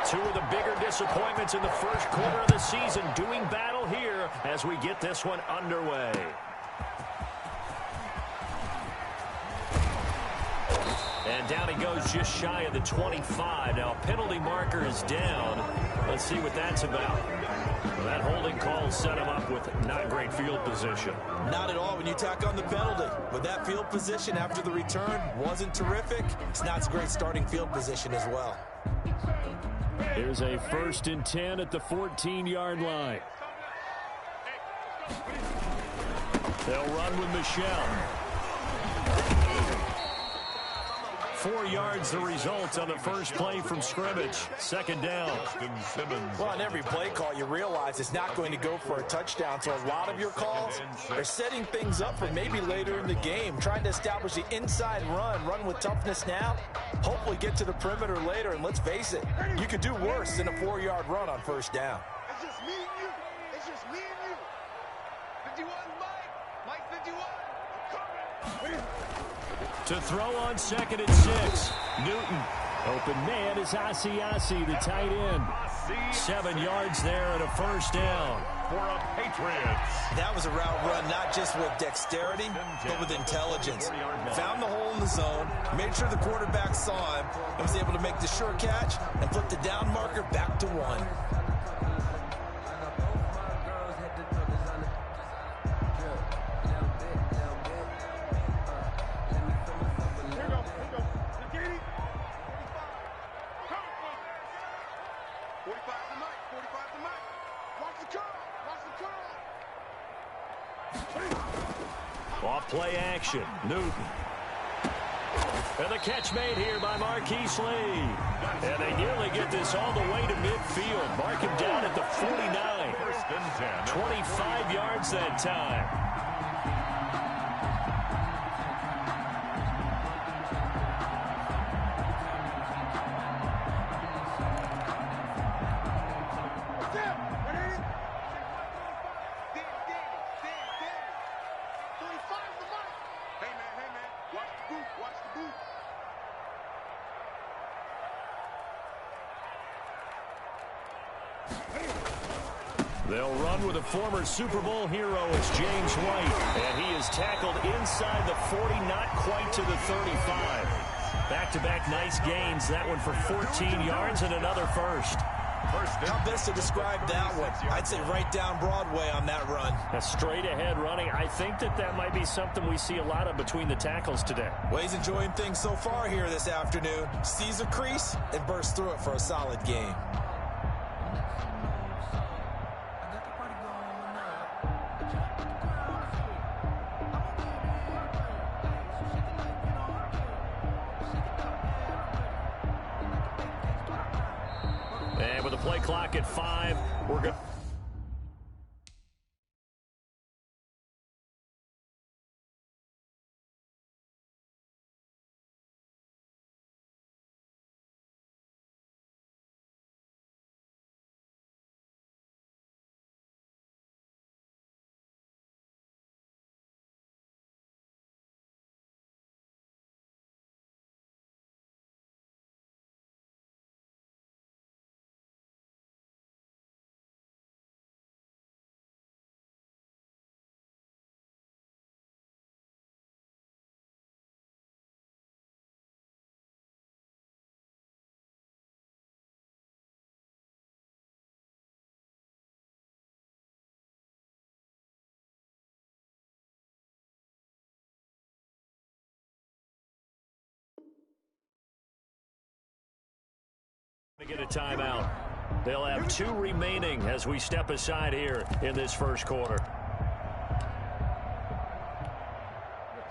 Two of the bigger disappointments in the first quarter of the season doing battle here as we get this one underway. And down he goes just shy of the 25. Now, a penalty marker is down. Let's see what that's about. Well, that holding call set him up with not great field position. Not at all when you tack on the penalty. But that field position after the return wasn't terrific. It's not a great starting field position as well. Here's a 1st and 10 at the 14-yard line. They'll run with Michelle. 4 yards the result on the first play from scrimmage. 2nd down. Well, on every play call, you realize it's not going to go for a touchdown. So a lot of your calls are setting things up for maybe later in the game, trying to establish the inside run with toughness now, hopefully get to the perimeter later. And let's face it, you could do worse than a 4-yard run on 1st down. It's just me and you. It's just me and you. 51, Mike 51. I'm coming. To throw on 2nd and 6. Newton. Open man is Asiasi, the tight end. 7 yards there and a 1st down. For a Patriots. That was a route run not just with dexterity, but with intelligence. Found the hole in the zone, made sure the quarterback saw him, and was able to make the sure catch and flip the down marker back to 1. Off-play action. Newton. And the catch made here by Marquise Lee. And they nearly get this all the way to midfield. Mark him down at the 49. 25 yards that time. They'll run with a former Super Bowl hero as James White. And he is tackled inside the 40, not quite to the 35. Back-to-back nice gains. That one for 14 yards and another first. How best to describe that one? I'd say right down Broadway on that run. A straight-ahead running. I think that might be something we see a lot of between the tackles today. Well, he's enjoying things so far here this afternoon. Sees a crease and bursts through it for a solid game. And with the play clock at 5, we're going. To get a timeout. They'll have 2 remaining as we step aside here in this first quarter.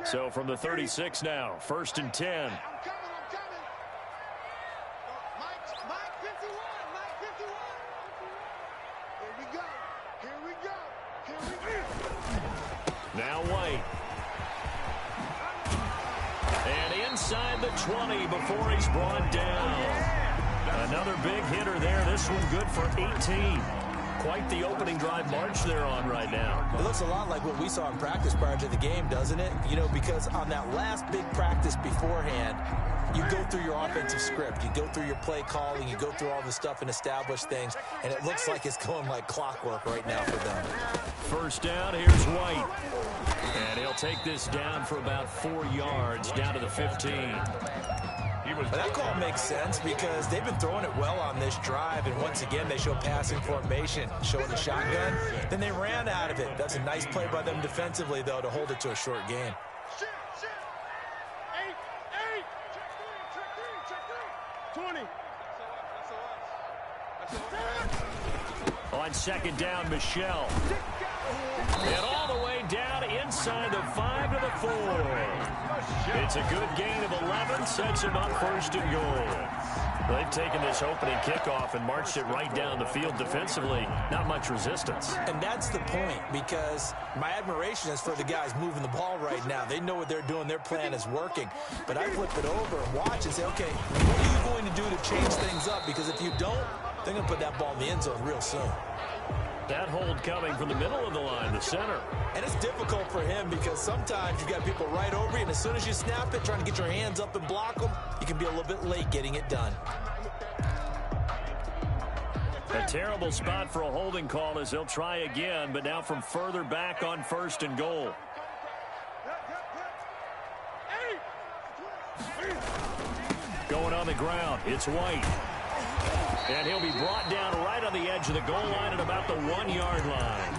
So from the 36 now, 1st and 10. I'm coming. Mike 51. Here we go. Now White. And inside the 20 before he's brought down. Another big hitter there. This one good for 18. Quite the opening drive march they're on right now. It looks a lot like what we saw in practice prior to the game, doesn't it? You know, because on that last big practice beforehand, you go through your offensive script. You go through your play calling. You go through all the stuff and establish things. And it looks like it's going like clockwork right now for them. First down, here's White. And he'll take this down for about 4 yards, down to the 15. But that call makes sense because they've been throwing it well on this drive, and once again they show passing formation, showing the shotgun. Then they ran out of it. That's a nice play by them defensively, though, to hold it to a short gain. On second down, Michelle. And all the way down inside the 5 to the 4. It's a good gain of 11, sets them up first and goal. They've taken this opening kickoff and marched it right down the field defensively. Not much resistance. And that's the point, because my admiration is for the guys moving the ball right now. They know what they're doing. Their plan is working. But I flip it over and watch and say, okay, what are you going to do to change things up? Because if you don't, they're going to put that ball in the end zone real soon. That hold coming from the middle of the line, the center. And it's difficult for him because sometimes you've got people right over you, and as soon as you snap it, trying to get your hands up and block them, you can be a little bit late getting it done. A terrible spot for a holding call as they'll try again, but now from further back on first and goal. Going on the ground, it's White. And he'll be brought down right on the edge of the goal line at about the 1-yard line.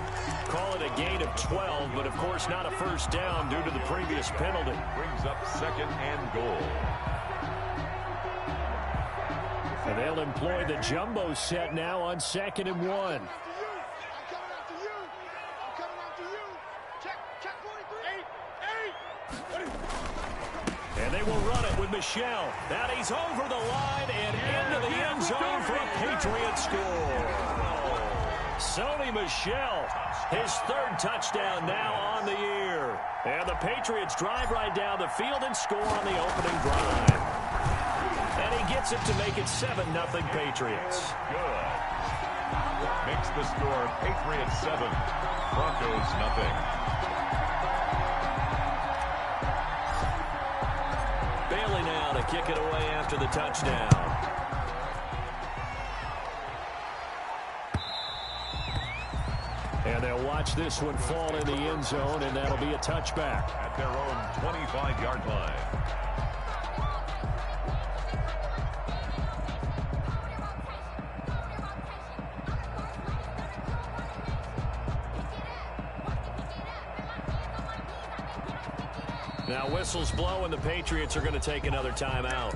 Call it a gain of 12, but of course not a first down due to the previous penalty. Brings up second and goal. And they'll employ the jumbo set now on 2nd and 1. And they will run it with Michelle. That he's over the line and into the end zone for a Patriot score. Sony Michel, his 3rd touchdown now on the year. And the Patriots drive right down the field and score on the opening drive. And he gets it to make it 7-0 Patriots. Good. Makes the score Patriots 7, Broncos nothing. Bailey now to kick it away after the touchdown. And they'll watch this one fall in the end zone, and that'll be a touchback. At their own 25-yard line. Now whistles blow, and the Patriots are going to take another timeout.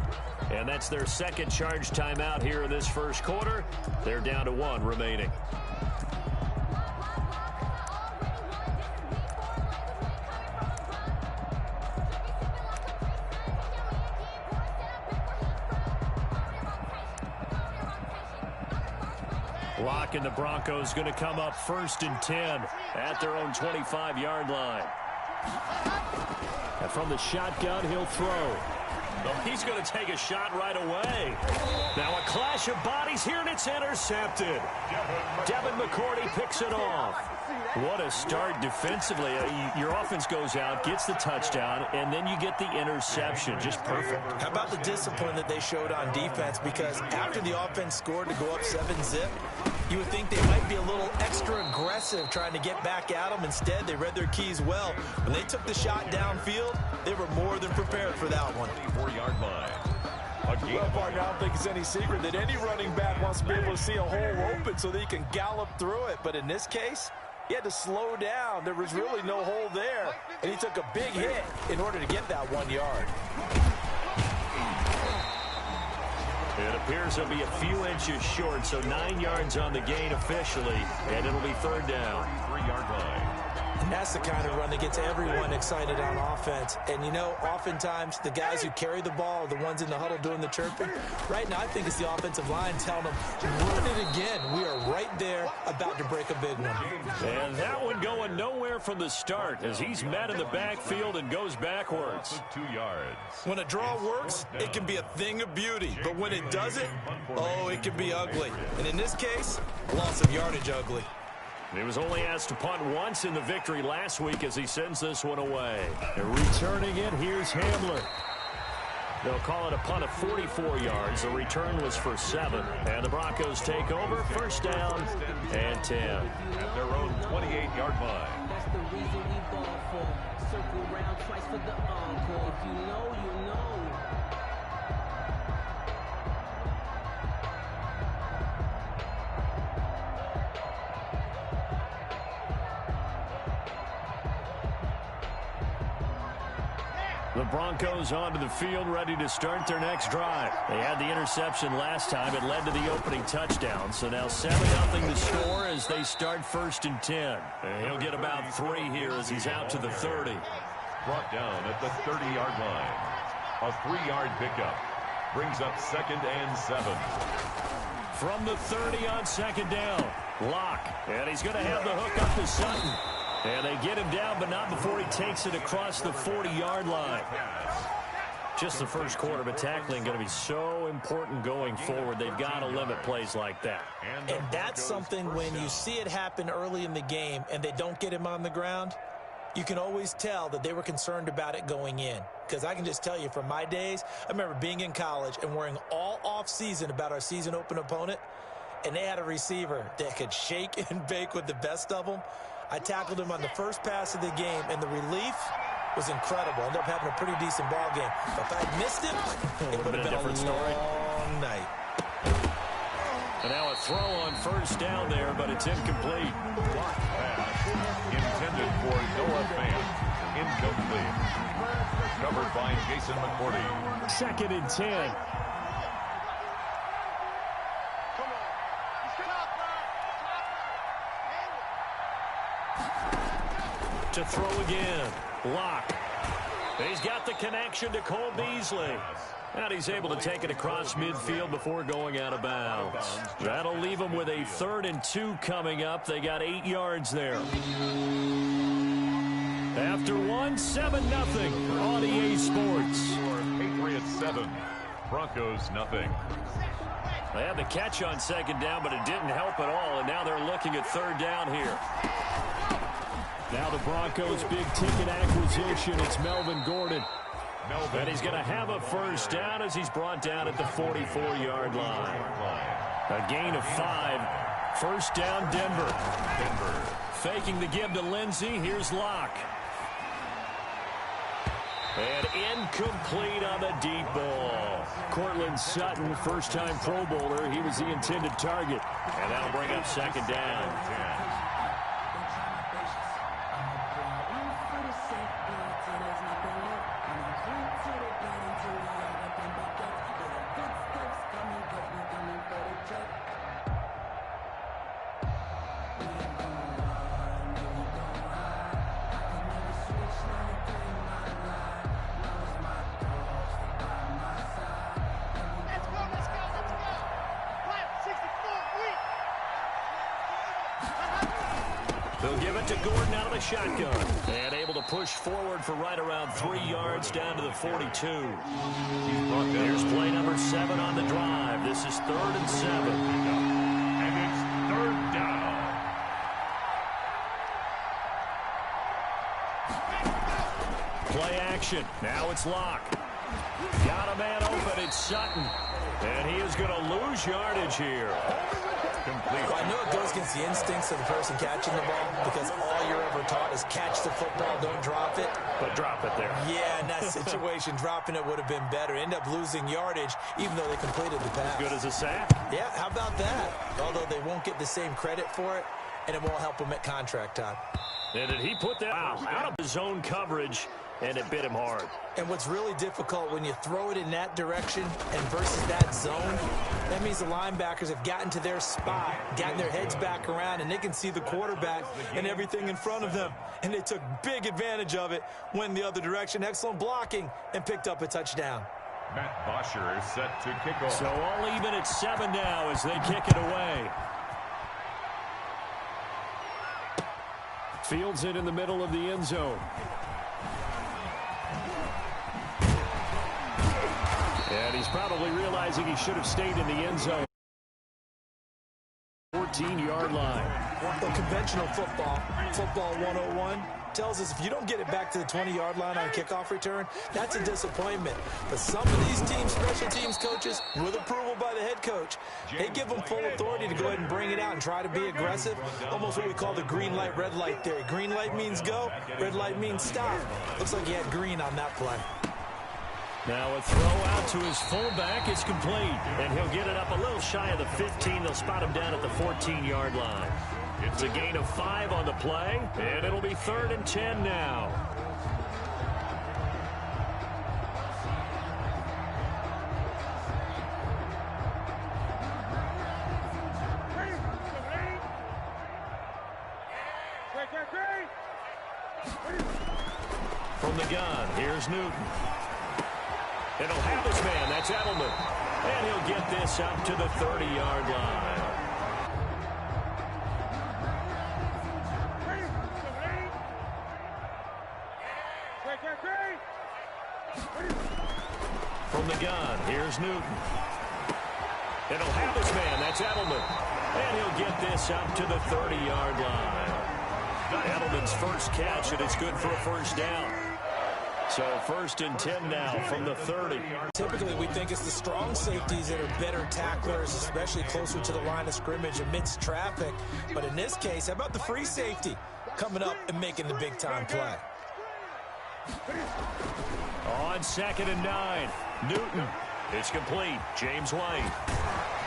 And that's their 2nd charge timeout here in this first quarter. They're down to 1 remaining. Lock and the Broncos going to come up 1st and 10 at their own 25-yard line. And from the shotgun, he'll throw. Well, he's going to take a shot right away. Now a clash of bodies here, and it's intercepted. Devin McCourty picks it off. What a start defensively. Your offense goes out, gets the touchdown, and then you get the interception. Just perfect. How about the discipline that they showed on defense? Because after the offense scored to go up 7-zip, you would think they might be a little extra aggressive trying to get back at them. Instead, they read their keys well. When they took the shot downfield, they were more than prepared for that one. 4-yard line. Well, partner, I don't think it's any secret that any running back wants to be able to see a hole open so that he can gallop through it. But in this case, he had to slow down. There was really no hole there. And he took a big hit in order to get that 1 yard. It appears he'll be a few inches short, so 9 yards on the gain officially, and it'll be 3rd down. 3-yard line. And that's the kind of run that gets everyone excited on offense. And, you know, oftentimes the guys who carry the ball are the ones in the huddle doing the chirping. Right now, I think it's the offensive line telling them, run it again. We are right there about to break a big one. And that one going nowhere from the start as he's met in the backfield and goes backwards. 2 yards. When a draw works, it can be a thing of beauty. But when it doesn't, oh, it can be ugly. And in this case, loss of yardage ugly. He was only asked to punt once in the victory last week as he sends this one away. And returning it, here's Hamler. They'll call it a punt of 44 yards. The return was for 7. And the Broncos take over. First down and 10. At their own 28-yard line. That's the reason we ball for. Circle round twice for the encore. If you know, you know. The Broncos onto the field, ready to start their next drive. They had the interception last time. It led to the opening touchdown. So now 7-0 to score as they start first and 10. And he'll get about 3 here as he's out to the 30. Brought down at the 30-yard line. A 3-yard pickup. Brings up 2nd and 7. From the 30 on 2nd down. Lock. And he's going to have the hook up to Sutton. And they get him down, but not before he takes it across the 40-yard line. Just the first quarter, but tackling going to be so important going forward. They've got to limit plays like that. And that's something when you see it happen early in the game and they don't get him on the ground, you can always tell that they were concerned about it going in. Because I can just tell you from my days, I remember being in college and worrying all off-season about our season open opponent, and they had a receiver that could shake and bake with the best of them. I tackled him on the first pass of the game, and the relief was incredible. Ended up having a pretty decent ball game. But if I had missed him, it would have been a different story. Long night. And now a throw on first down there, but it's incomplete. Pass intended for Noah Fant. Incomplete. Covered by Jason McCourty. 2nd and 10. To throw again. Lock. He's got the connection to Cole Beasley. And he's able to take it across midfield before going out of bounds. That'll leave him with a 3rd and 2 coming up. They got 8 yards there. After 1, 7-0 on EA Sports. Patriots 7. Broncos nothing. They had the catch on 2nd down, but it didn't help at all. And now they're looking at 3rd down here. Now the Broncos' big-ticket acquisition. It's Melvin Gordon. And he's going to have a first down as he's brought down at the 44-yard line. A gain of 5. First down, Denver. Faking the give to Lindsey. Here's Locke. And incomplete on the deep ball. Cortland Sutton, first-time Pro Bowler. He was the intended target. And that'll bring up 2nd down. They'll give it to Gordon out of the shotgun. And able to push forward for right around 3 yards down to the 42. Here's play number 7 on the drive. This is 3rd and 7. And it's 3rd down. Play action. Now it's Locke. Got a man open. It's Sutton. And he is going to lose yardage here. Complete. Well, I know it goes against the instincts of the person catching the ball because all you're ever taught is catch the football, don't drop it. But drop it there. Yeah, in that situation, dropping it would have been better. End up losing yardage even though they completed the pass. Good as a sack. Yeah, how about that? Although they won't get the same credit for it, and it won't help them at contract time. And did he put that out of his zone coverage, and it bit him hard. And what's really difficult when you throw it in that direction and versus that zone, that means the linebackers have gotten to their spot, gotten their heads back around, and they can see the quarterback and everything in front of them. And they took big advantage of it, went the other direction, excellent blocking, and picked up a touchdown. Matt Bosher is set to kick off. So all even at 7 now as they kick it away. Fields it in the middle of the end zone. And he's probably realizing he should have stayed in the end zone. 14-yard line. Well, conventional football 101, tells us if you don't get it back to the 20-yard line on a kickoff return, that's a disappointment. But some of these teams, special teams coaches, with approval by the head coach, they give them full authority to go ahead and bring it out and try to be aggressive, almost what we call the green light, red light theory. Green light means go, red light means stop. Looks like he had green on that play. Now a throw out to his fullback. It's complete, and he'll get it up a little shy of the 15. They'll spot him down at the 14-yard line. It's a gain of 5 on the play, and it'll be 3rd and 10 now. From the gun, here's Newton. And he'll have his man. That's Edelman. And he'll get this up to the 30-yard line. From the gun, here's Newton. And he'll have his man. That's Edelman. And he'll get this up to the 30-yard line. Edelman's first catch, and it's good for a first down. So 1st and 10 now from the 30. Typically, we think it's the strong safeties that are better tacklers, especially closer to the line of scrimmage amidst traffic. But in this case, how about the free safety coming up and making the big-time play? On 2nd and 9, Newton. It's complete. James White.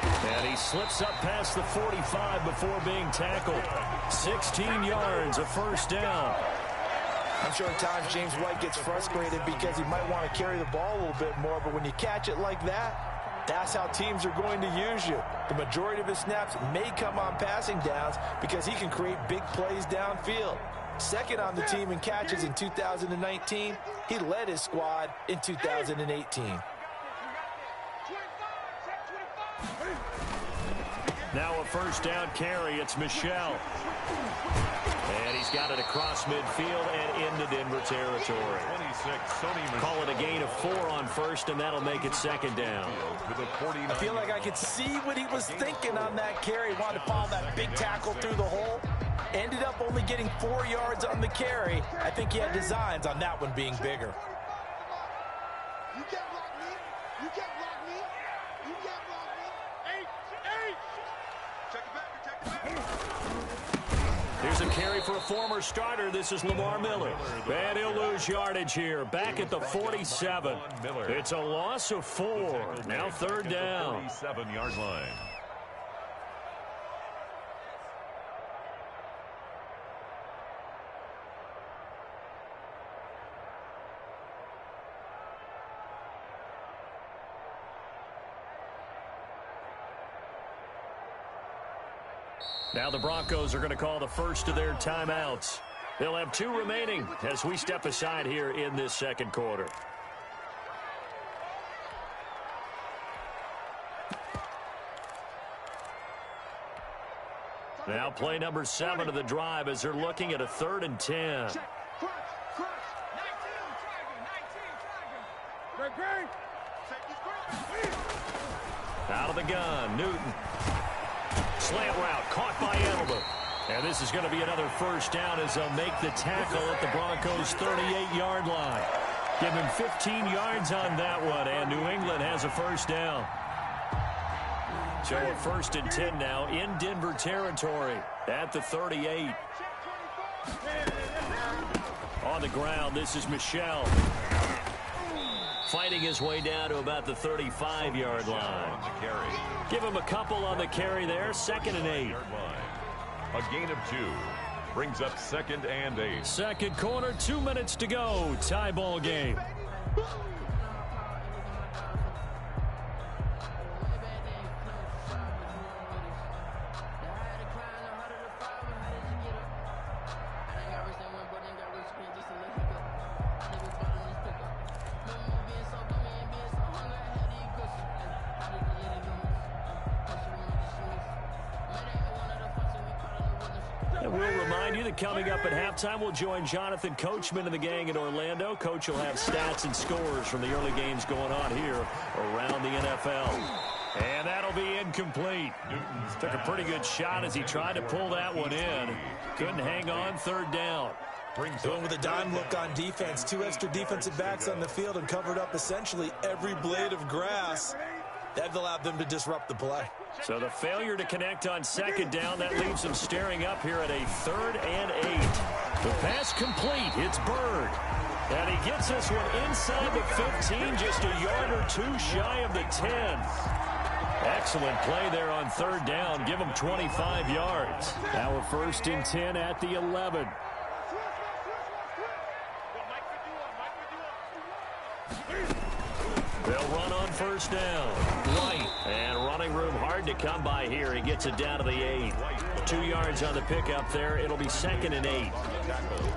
And he slips up past the 45 before being tackled. 16 yards, a first down. I'm sure at times James White gets frustrated because he might want to carry the ball a little bit more, but when you catch it like that, that's how teams are going to use you. The majority of his snaps may come on passing downs because he can create big plays downfield. Second on the team in catches in 2019. He led his squad in 2018. Now a first down carry. It's Michel. And he's got it across midfield and into Denver territory. Call it a gain of 4 on first, and that'll make it 2nd down. I feel like I could see what he was thinking on that carry. Wanted to follow that big tackle through the hole. Ended up only getting 4 yards on the carry. I think he had designs on that one being bigger. You can't block me. You can't block me. You can't block me. Eight. Check it back. Here's a carry for a former starter. This is Lamar Miller. And he'll lose yardage here. Back at the 47. It's a loss of 4. Now 3rd down. 47-yard line. Now the Broncos are going to call the first of their timeouts. They'll have 2 remaining as we step aside here in this 2nd quarter. Now play number 7 of the drive as they're looking at a 3rd and 10. Out of the gun, Newton. Slant route caught by Edelman. And this is going to be another first down as they'll make the tackle at the Broncos' 38-yard line. Give him 15 yards on that one, and New England has a first down. So a 1st and 10 now in Denver territory at the 38. On the ground, this is Michel. Fighting his way down to about the 35-yard line. Give him a couple on the carry there. 2nd and 8. A gain of 2 brings up 2nd and 8. 2nd quarter, 2 minutes to go. Tie ball game. Coming up at halftime, we'll join Jonathan Coachman and the gang in Orlando. Coach will have stats and scores from the early games going on here around the NFL. And that'll be incomplete. Took a pretty good shot as he tried to pull that one in. Couldn't hang on. 3rd down. Going with a dime look on defense. 2 extra defensive backs on the field and covered up essentially every blade of grass. That allowed them to disrupt the play. So the failure to connect on second down, that leaves them staring up here at a 3rd and 8. The pass complete. It's Bird. And he gets this one inside the 15, just a yard or 2 shy of the 10. Excellent play there on 3rd down. Give them 25 yards. Now a 1st and 10 at the 11. They'll run on 1st down. White, and running room hard to come by here. He gets it down to the 8. 2 yards on the pickup there. It'll be 2nd and 8.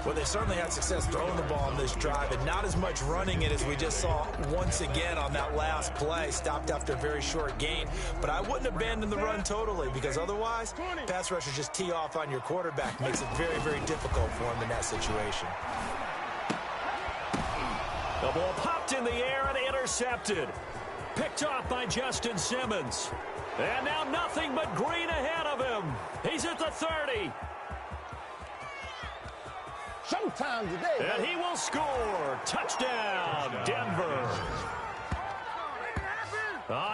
Well, they certainly had success throwing the ball on this drive, and not as much running it as we just saw once again on that last play. Stopped after a very short gain. But I wouldn't abandon the run totally, because otherwise, pass rushers just tee off on your quarterback. Makes it very, very difficult for him in that situation. The ball popped in the air and intercepted. Picked off by Justin Simmons. And now nothing but green ahead of him. He's at the 30. Showtime today. And he will score. Touchdown, Denver.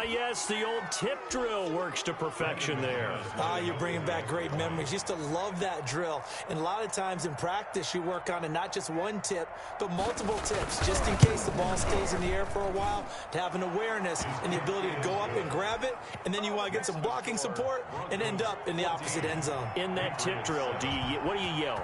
Yes, the old tip drill works to perfection there. You're bringing back great memories. Used to love that drill. And a lot of times in practice, you work on it, not just one tip, but multiple tips, just in case the ball stays in the air for a while, to have an awareness and the ability to go up and grab it, and then you want to get some blocking support and end up in the opposite end zone. In that tip drill, what do you yell?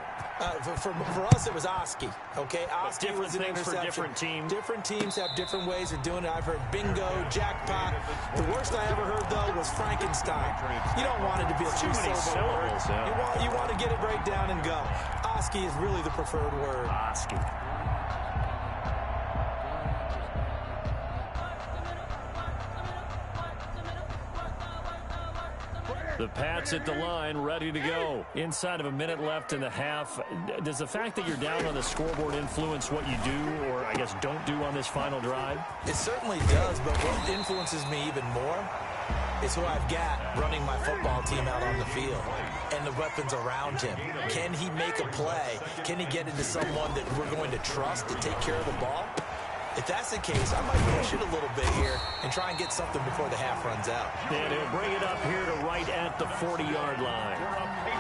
For us, it was Oski. Okay, Oski was an interception. For different teams. Different teams have different ways of doing it. I've heard bingo, jackpot. The worst I ever heard, though, was Frankenstein. You don't want it to be a too many syllables. Yeah. You want to get it right down and go. Oski is really the preferred word. Oski. The Pats at the line, ready to go. Inside of a minute left in the half. Does the fact that you're down on the scoreboard influence what you do, or I guess don't do on this final drive? It certainly does, but what influences me even more is who I've got running my football team out on the field and the weapons around him. Can he make a play? Can he get into someone that we're going to trust to take care of the ball? If that's the case, I might push it a little bit here and try and get something before the half runs out. And he'll bring it up here to right at the 40-yard line.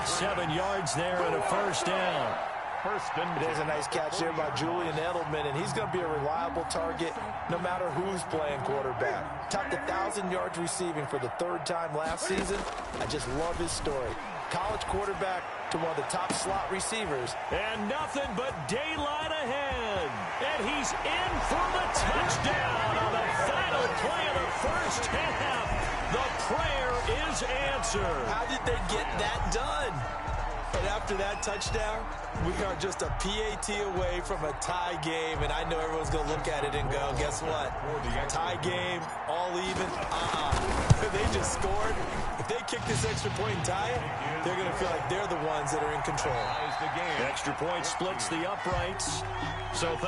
7 yards there and a 1st down. There's a nice catch there by Julian Edelman, and he's going to be a reliable target no matter who's playing quarterback. Topped 1,000 yards receiving for the 3rd time last season. I just love his story. College quarterback to one of the top slot receivers. And nothing but daylight ahead. And he's in for the touchdown on the final play of the 1st half. The prayer is answered. How did they get that done? And after that touchdown, we are just a PAT away from a tie game, and I know everyone's going to look at it and go, guess what? Tie game, all even? They just scored. If they kick this extra point and tie it, they're going to feel like they're the ones that are in control. Extra point splits the uprights. So